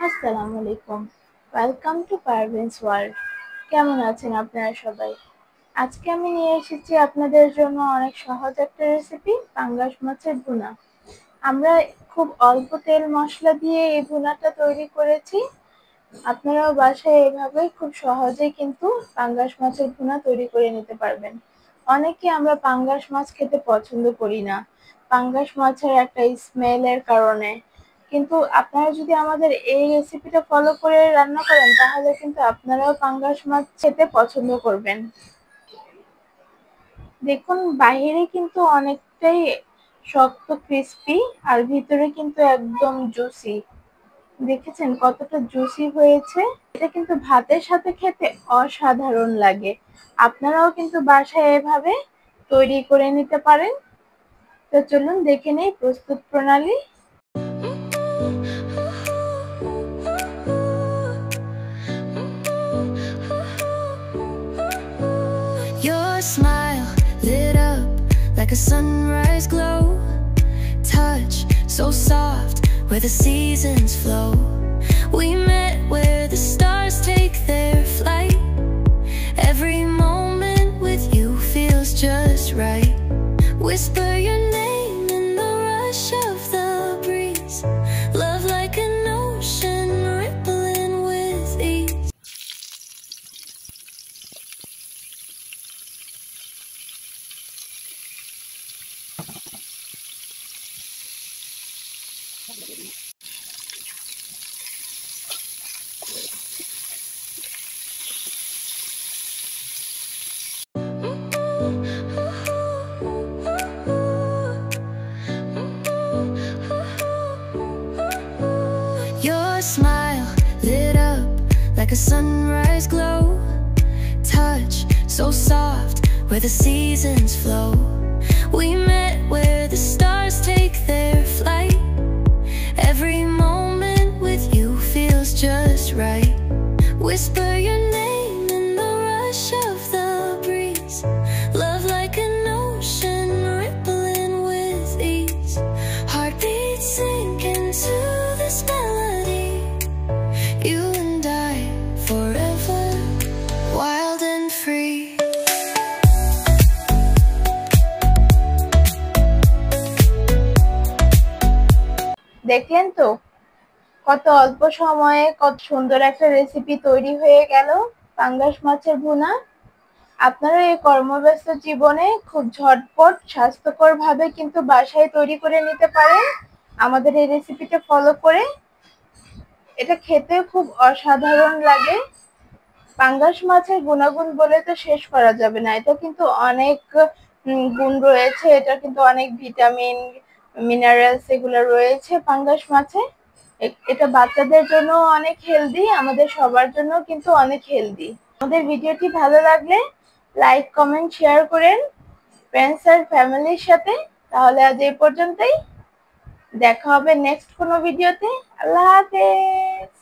আসসালামু আলাইকুম। Welcome to Parvin's world. কেমন আছেন আপনারা সবাই? আজকে আমি নিয়ে এসেছি আপনাদের জন্য অনেক সহজ একটা রেসিপি, পাঙ্গাস মাছের ভুনা। আমরা খুব অল্প তেল মশলা দিয়ে এই ভুনাটা তৈরি করেছি। আপনারাও বাসায় এভাবে খুব সহজেই কিন্তু পাঙ্গাস মাছের ভুনা তৈরি করে নিতে পারবেন। অনেকে আমরা পাঙ্গাস মাছ খেতে পছন্দ করি না, পাঙ্গাস মাছের একটা স্মেলের কারণে। কিন্তু আপনারা যদি আমাদের এই রেসিপিটা ফলো করে রান্না করেন তাহলে কিন্তু আপনারাও পাঙ্গাস মাছ খেতে পছন্দ করবেন। দেখুন, বাহিরে কিন্তু অনেকটাই শক্ত ক্রিস্পি, আর ভিতরে কিন্তু একদম জুসি। দেখেছেন কতটা জুসি হয়েছে? এটা কিন্তু ভাতের সাথে খেতে অসাধারণ লাগে। আপনারাও কিন্তু বাসায় এভাবে তৈরি করে নিতে পারেন। তো চলুন দেখে নেই প্রস্তুত প্রণালী। Your smile lit up like a sunrise glow. Touch so soft where the seasons flow. We met where the stars take their flight. Every moment with you feels just right. Whisper your name in the rush of the breeze. Love like an ocean rippling with ease. Your smile lit up like a sunrise glow. Touch so soft where the seasons flow. We met where the stars take their flight. Every moment with you feels just right. Whisper your name in the rush of the breeze. Love like an ocean rippling with ease. Heartbeats sink into this melody. You and I forever, wild and free. দেখলেন তো কত অল্প সময়ে কত সুন্দর একটা recipe তৈরি হয়ে গেল, পাঙ্গাস মাছের ভুনা। আপনারা এই কর্মব্যস্ত জীবনে খুব ঝটপট স্বাস্থ্যকর ভাবে কিন্তু বাসায় তৈরি করে নিতে পারেন আমাদের এই রেসিপিটা ফলো করে। এটা খেতে খুব অসাধারণ লাগে। পাঙ্গাস মাছের গুণাগুণ বলে তো শেষ করা যাবে না। এটা কিন্তু অনেক গুণ রয়েছে, এটা কিন্তু অনেক ভিটামিন, মিনারেলস এগুলো রয়েছে পাঙ্গাস মাছে। এটা বাচ্চাদের জন্য অনেক হেলদি, আমাদের সবার জন্য কিন্তু অনেক হেলদি। আমাদের ভিডিওটি ভালো লাগলে লাইক, কমেন্ট, শেয়ার করেন ফ্রেন্ডস আর ফ্যামিলির সাথে। তাহলে আজ এই পর্যন্তই, দেখা হবে নেক্সট কোনো ভিডিওতে। আল্লাহ হাফেজ।